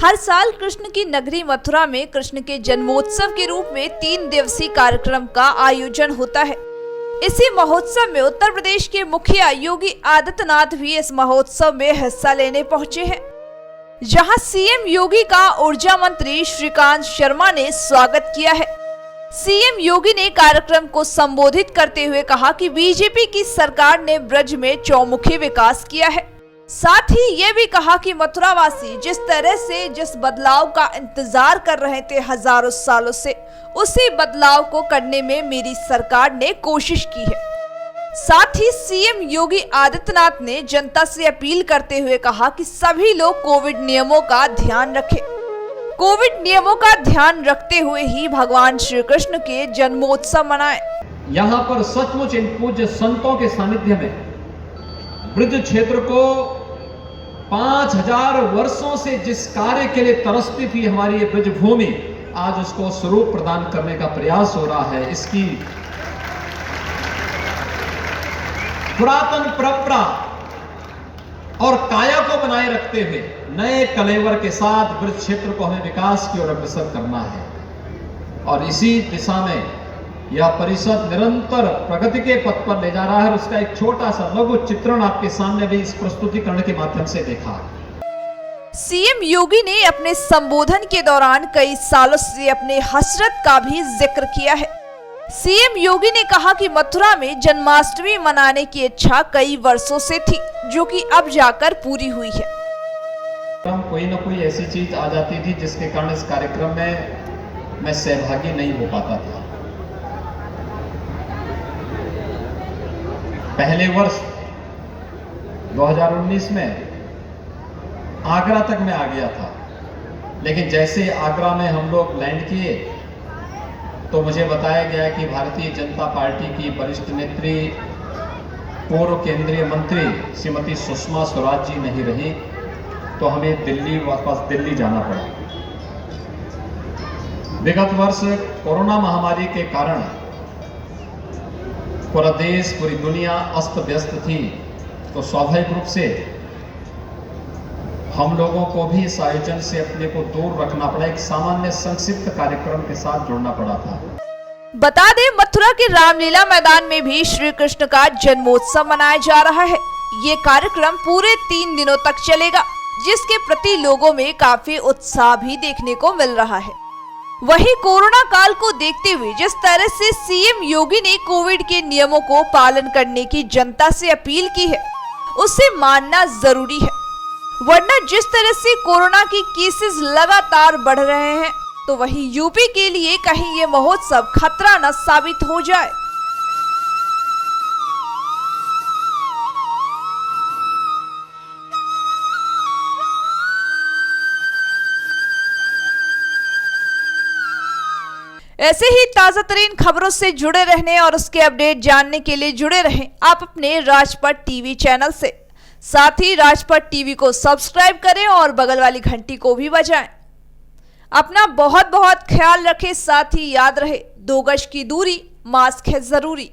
हर साल कृष्ण की नगरी मथुरा में कृष्ण के जन्मोत्सव के रूप में 3 दिवसीय कार्यक्रम का आयोजन होता है। इसी महोत्सव में उत्तर प्रदेश के मुखिया योगी आदित्यनाथ भी इस महोत्सव में हिस्सा लेने पहुंचे हैं, जहां सीएम योगी का ऊर्जा मंत्री श्रीकांत शर्मा ने स्वागत किया है। सीएम योगी ने कार्यक्रम को संबोधित करते हुए कहा कि बीजेपी की सरकार ने ब्रज में चौमुखी विकास किया है। साथ ही ये भी कहा कि मथुरावासी जिस तरह से जिस बदलाव का इंतजार कर रहे थे हजारों सालों से, उसी बदलाव को करने में मेरी सरकार ने कोशिश की है। साथ ही सीएम योगी आदित्यनाथ ने जनता से अपील करते हुए कहा कि सभी लोग कोविड नियमों का ध्यान रखें। कोविड नियमों का ध्यान रखते हुए ही भगवान श्री कृष्ण के जन्मोत्सव मनाएं। यहाँ पर सचमुच इन पूज्य संतों के सानिध्य में ब्रज क्षेत्र को 5000 वर्षों से जिस कार्य के लिए तरसती थी हमारी ये ब्रज भूमि, आज उसको स्वरूप प्रदान करने का प्रयास हो रहा है। इसकी पुरातन परंपरा और काया को बनाए रखते हुए नए कलेवर के साथ ब्रज क्षेत्र को हमें विकास की ओर अग्रसर करना है और इसी दिशा में यह परिषद निरंतर प्रगति के पथ पर ले जा रहा है। उसका एक छोटा सा लघु चित्रण आपके सामने भी इस प्रस्तुतिकरण के माध्यम से देखा। सीएम योगी ने अपने संबोधन के दौरान कई सालों से अपने हसरत का भी जिक्र किया है। सीएम योगी ने कहा कि मथुरा में जन्माष्टमी मनाने की इच्छा कई वर्षों से थी, जो कि अब जाकर पूरी हुई है। कोई न कोई ऐसी चीज आ जाती थी जिसके कारण इस कार्यक्रम में मैं सहभागी नहीं हो पाता था। पहले वर्ष 2019 में आगरा तक मैं आ गया था, लेकिन जैसे आगरा में हम लोग लैंड किए तो मुझे बताया गया कि भारतीय जनता पार्टी की वरिष्ठ नेत्री पूर्व केंद्रीय मंत्री श्रीमती सुषमा स्वराज जी नहीं रही, तो हमें वापस दिल्ली जाना पड़ा। विगत वर्ष कोरोना महामारी के कारण पूरा देश, पूरी दुनिया अस्त व्यस्त थी, तो स्वाभाविक रूप से हम लोगों को भी इस आयोजन से अपने को दूर रखना पड़ा, एक सामान्य संक्षिप्त कार्यक्रम के साथ जुड़ना पड़ा था। बता दें, मथुरा के रामलीला मैदान में भी श्री कृष्ण का जन्मोत्सव मनाया जा रहा है। ये कार्यक्रम पूरे 3 दिनों तक चलेगा, जिसके प्रति लोगों में काफी उत्साह भी देखने को मिल रहा है। वहीं कोरोना काल को देखते हुए जिस तरह से सीएम योगी ने कोविड के नियमों को पालन करने की जनता से अपील की है, उसे मानना जरूरी है, वरना जिस तरह से कोरोना की केसेस लगातार बढ़ रहे हैं, तो वहीं यूपी के लिए कहीं ये महोत्सव खतरा न साबित हो जाए। ऐसे ही ताजा तरीन खबरों से जुड़े रहने और उसके अपडेट जानने के लिए जुड़े रहें आप अपने राजपट टीवी चैनल से। साथ ही राजपट टीवी को सब्सक्राइब करें और बगल वाली घंटी को भी बजाएं। अपना बहुत बहुत ख्याल रखें। साथ ही याद रहे, 2 गज की दूरी, मास्क है जरूरी।